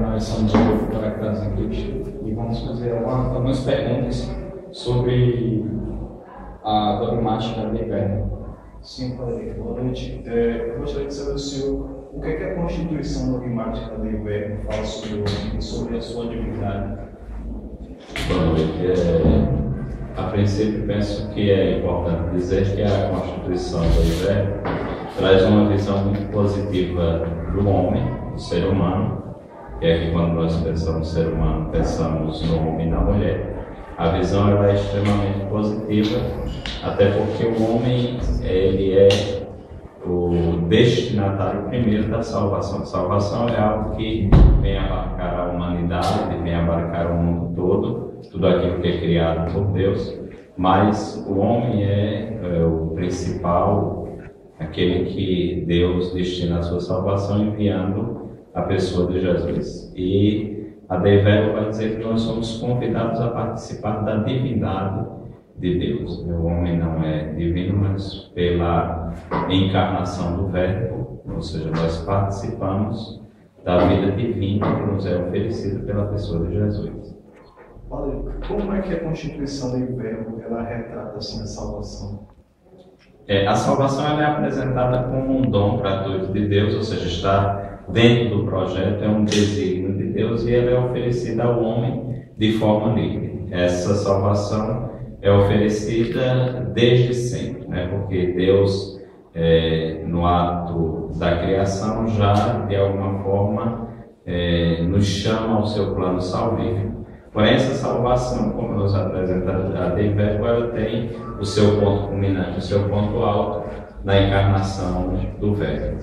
nós somos um povo conectados em Cristo e vamos fazer algumas perguntas sobre a dogmática da inverno. Sim, Padre, boa noite. Eu gostaria de saber do senhor o que é que a Constituição Dogmática da Inverno fala sobre o homem e sobre a sua divindade. Boa noite. A princípio, penso que é importante dizer que a Constituição da Inverno traz uma visão muito positiva do homem, do ser humano, que é que quando nós pensamos ser humano, pensamos no homem e na mulher. A visão ela é extremamente positiva, até porque o homem ele é o destinatário primeiro da salvação. Salvação é algo que vem abarcar a humanidade, vem abarcar o mundo todo, tudo aquilo que é criado por Deus, mas o homem é o principal, aquele que Deus destina a sua salvação enviando a pessoa de Jesus. E a Deivelo vai dizer que nós somos convidados a participar da divindade de Deus. O homem não é divino, mas pela encarnação do Verbo, ou seja, nós participamos da vida divina que nos é oferecida pela pessoa de Jesus. Padre, como é que a Constituição da Inverno ela retrata assim a salvação? A salvação ela é apresentada como um dom gratuito de Deus, ou seja, está dentro do projeto, é um desígnio de Deus e ela é oferecida ao homem de forma livre. Essa salvação é oferecida desde sempre, né? Porque Deus, no ato da criação, já de alguma forma nos chama ao seu plano salvífico. Porém, essa salvação, como nos apresenta a Deivelo, ela tem o seu ponto culminante, o seu ponto alto na encarnação do Verbo.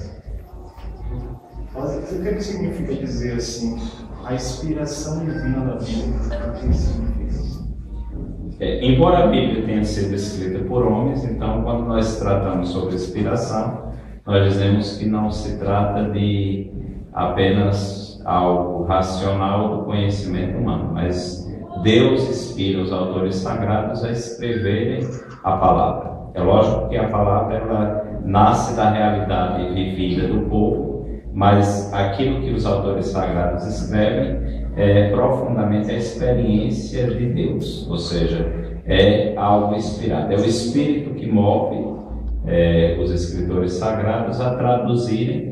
Mas o que significa dizer assim, a inspiração divina da Bíblia? O que significa? Embora a Bíblia tenha sido escrita por homens, então quando nós tratamos sobre inspiração, nós dizemos que não se trata de apenas algo racional do conhecimento humano, mas Deus inspira os autores sagrados a escreverem a palavra. É lógico que a palavra ela nasce da realidade vivida do povo, mas aquilo que os autores sagrados escrevem é profundamente a experiência de Deus, ou seja, é algo inspirado. É o Espírito que move os escritores sagrados a traduzirem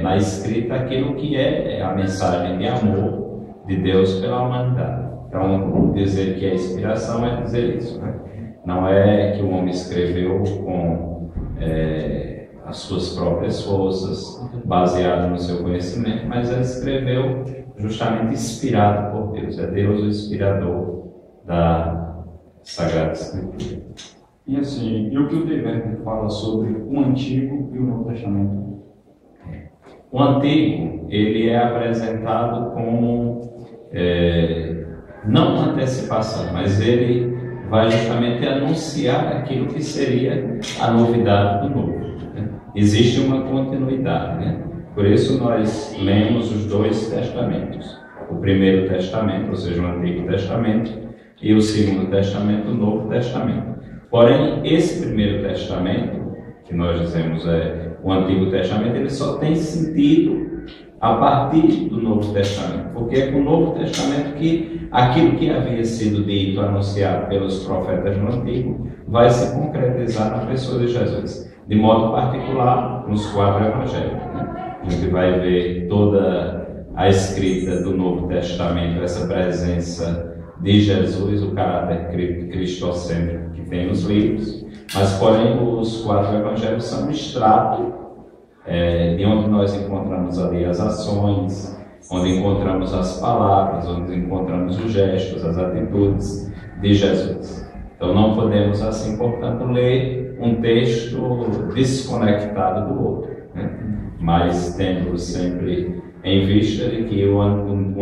na escrita aquilo que é a mensagem de amor de Deus pela humanidade. Então, dizer que é inspiração é dizer isso, né? Não é que o homem escreveu com as suas próprias forças, baseado no seu conhecimento, mas ele escreveu justamente inspirado por Deus. É Deus o inspirador da Sagrada Escritura. E assim, e o que o Deivelo fala sobre o Antigo e o Novo Testamento? O Antigo, ele é apresentado como, não uma antecipação, mas ele vai justamente anunciar aquilo que seria a novidade do Novo. Né? Existe uma continuidade, né? Por isso nós lemos os dois testamentos. O Primeiro Testamento, ou seja, o Antigo Testamento, e o Segundo Testamento, o Novo Testamento. Porém, esse Primeiro Testamento, que nós dizemos o Antigo Testamento, ele só tem sentido a partir do Novo Testamento, porque é com o Novo Testamento que aquilo que havia sido dito, anunciado pelos profetas no Antigo, vai se concretizar na pessoa de Jesus, de modo particular nos 4 evangelhos. Né? A gente vai ver toda a escrita do Novo Testamento, essa presença de Jesus, o caráter cristocêntrico que tem nos livros, mas porém os 4 evangelhos são um extrato de onde nós encontramos ali as ações, onde encontramos as palavras, onde encontramos os gestos, as atitudes de Jesus. Então não podemos assim, portanto, ler um texto desconectado do outro, né? Mas tendo sempre em vista de que o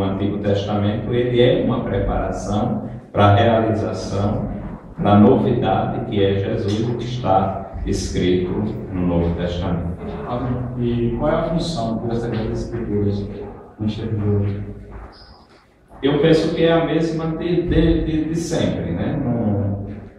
Antigo Testamento ele é uma preparação para a realização da novidade que é Jesus, o que está escrito no Novo Testamento. E qual é a função das Sagradas Escrituras no exterior? Eu penso que é a mesma de sempre, né?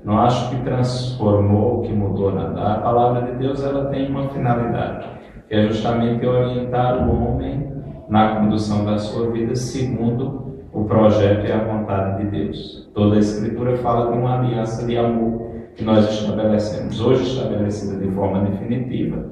Não acho que transformou, que mudou nada. A palavra de Deus ela tem uma finalidade, que é justamente orientar o homem na condução da sua vida segundo o projeto e a vontade de Deus. Toda a Escritura fala de uma aliança de amor que nós estabelecemos, hoje estabelecida de forma definitiva,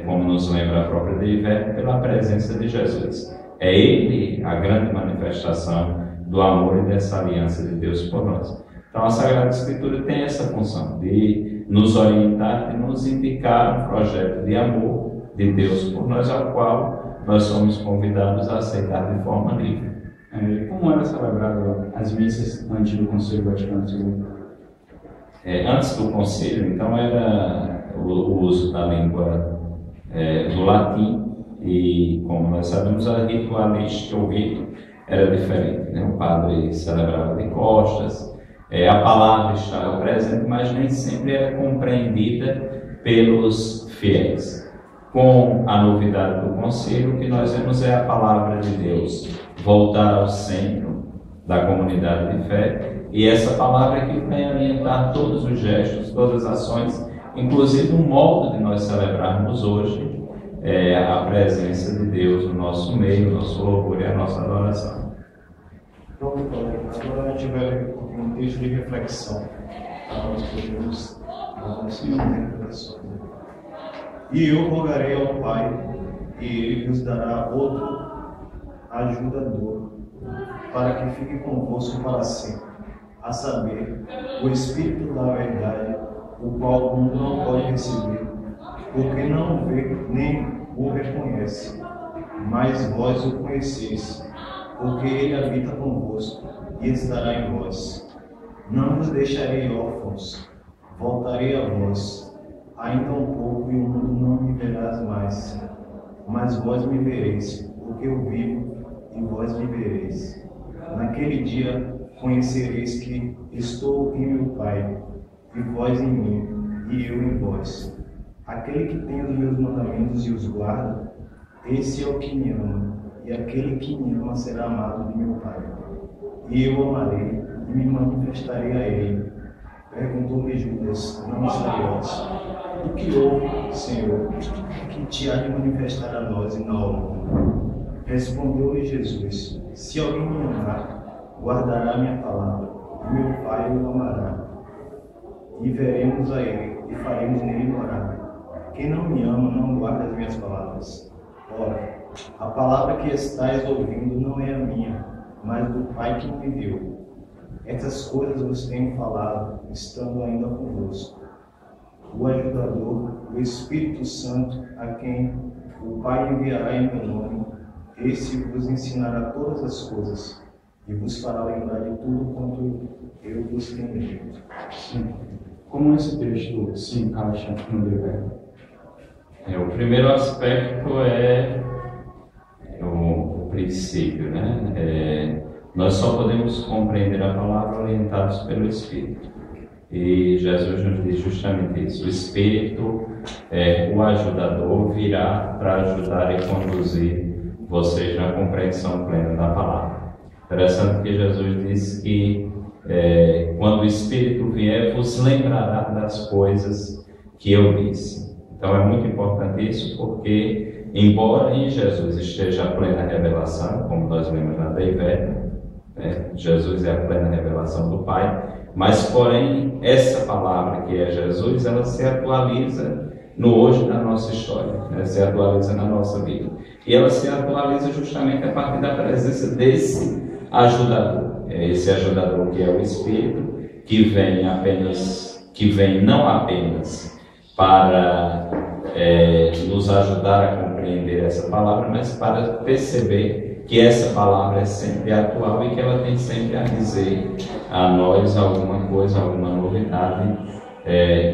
como nos lembra a própria Deivete, pela presença de Jesus. É Ele a grande manifestação do amor e dessa aliança de Deus por nós. Então a Sagrada Escritura tem essa função de nos orientar, de nos indicar um projeto de amor de Deus por nós, ao qual nós somos convidados a aceitar de forma livre. Como era celebrado as missas no antigo Concílio Vaticano II? Antes do concílio, então, era o uso da língua do latim, e, como nós sabemos, a ritualística, o rito, era diferente, né? O padre celebrava de costas, a palavra estava presente, mas nem sempre era compreendida pelos fiéis. Com a novidade do concílio, o que nós vemos é a palavra de Deus voltar ao centro da comunidade de fé, e essa palavra que vem orientar todos os gestos, todas as ações, inclusive o modo de nós celebrarmos hoje a presença de Deus no nosso meio, o nosso louvor e a nossa adoração. Pronto, agora a gente vai um texto de reflexão para nós podermos dar as interpretações. E eu rogarei ao Pai, e Ele vos dará outro ajudador, para que fique convosco para sempre, a saber, o Espírito da verdade, o qual o mundo não pode receber, porque não o vê nem o reconhece, mas vós o conheceis, porque ele habita convosco e estará em vós. Não vos deixarei órfãos, voltarei a vós, ainda um pouco e o mundo não me verás mais, mas vós me vereis, porque eu vivo e vós me vereis. Naquele dia conhecereis que estou em meu Pai, e vós em mim, e eu em vós. Aquele que tem os meus mandamentos e os guarda, esse é o que me ama, e aquele que me ama será amado de meu Pai. E eu amarei, e me manifestarei a ele. Perguntou-lhe Judas, não Iscariotes: o que houve, Senhor, que te há de manifestar a nós e não ao mundo? Respondeu-lhe Jesus: se alguém me amar, guardará a minha palavra, e meu Pai o amará, e veremos a ele, e faremos nele morar. Quem não me ama não guarda as minhas palavras. Ora, a palavra que estáis ouvindo não é a minha, mas do Pai que me enviou. Essas coisas vos tenho falado, estando ainda convosco. O ajudador, o Espírito Santo, a quem o Pai enviará em meu nome, esse vos ensinará todas as coisas, e vos fará lembrar de tudo quanto eu vos tenho dito. Sim. Como esse texto se encaixa no Deivete? O primeiro aspecto é o princípio, né? Nós só podemos compreender a palavra orientados pelo Espírito. E Jesus nos diz justamente isso. O Espírito, o ajudador, virá para ajudar e conduzir vocês na compreensão plena da palavra. Interessante que Jesus disse que quando o Espírito vier, vos lembrará das coisas que eu disse. Então é muito importante isso, porque embora em Jesus esteja a plena revelação, como nós lemos na Deivete, Jesus é a plena revelação do Pai, mas porém essa palavra que é Jesus, ela se atualiza no hoje da nossa história, né? Se atualiza na nossa vida, e ela se atualiza justamente a partir da presença desse ajudador, esse ajudador que é o Espírito, que vem não apenas para nos ajudar a compreender essa palavra, mas para perceber que essa palavra é sempre atual e que ela tem sempre a dizer a nós alguma coisa, alguma novidade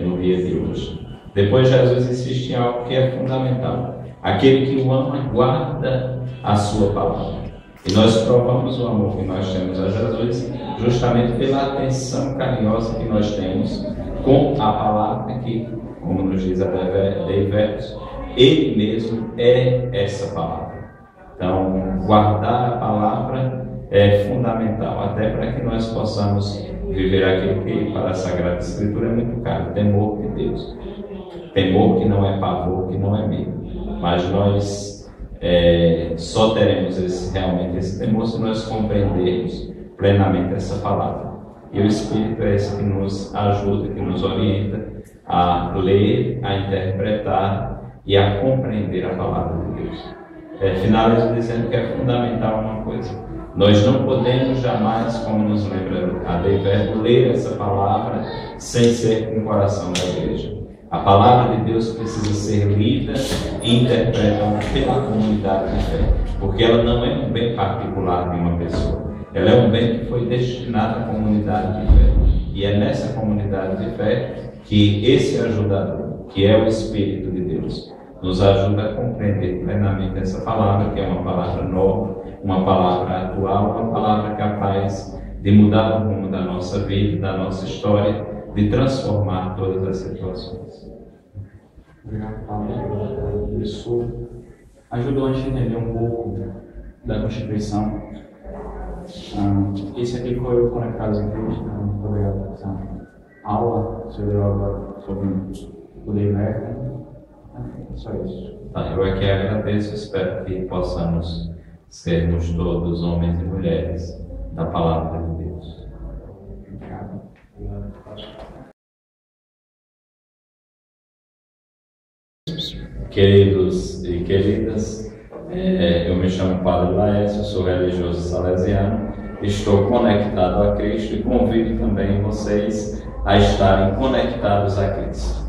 no dia de hoje. Depois Jesus insiste em algo que é fundamental: aquele que o ama guarda a sua palavra. E nós provamos o amor que nós temos a Jesus justamente pela atenção carinhosa que nós temos com a palavra que, como nos diz a Deivete, Ele mesmo é essa palavra. Então, guardar a palavra é fundamental, até para que nós possamos viver aquilo que para a Sagrada Escritura é muito caro: temor de Deus. Temor que não é pavor, que não é medo, mas nós só teremos realmente esse temor se nós compreendermos plenamente essa palavra. E o Espírito é esse que nos ajuda, que nos orienta a ler, a interpretar e a compreender a palavra de Deus. Finalizo dizendo que é fundamental uma coisa: nós não podemos jamais, como nos lembra a Deiberto, ler essa palavra sem ser com o coração da igreja. A palavra de Deus precisa ser lida e interpretada pela comunidade de fé, porque ela não é um bem particular de uma pessoa, ela é um bem que foi destinado à comunidade de fé. E é nessa comunidade de fé que esse ajudador, que é o Espírito de Deus, nos ajuda a compreender plenamente essa palavra, que é uma palavra nova, uma palavra atual, uma palavra capaz de mudar o rumo da nossa vida, da nossa história, de transformar todas as situações. Obrigado, Paulo. Isso ajudou a gente a entender um pouco da Constituição. Esse aqui foi o Conectados em Cristo. Muito obrigado por essa aula. Você deu agora sobre o Deiberto. Só isso. Eu aqui agradeço, espero que possamos sermos todos homens e mulheres da palavra de Deus. Obrigado. Queridos e queridas, eu me chamo Padre Laércio, sou religioso salesiano, estou conectado a Cristo e convido também vocês a estarem conectados a Cristo.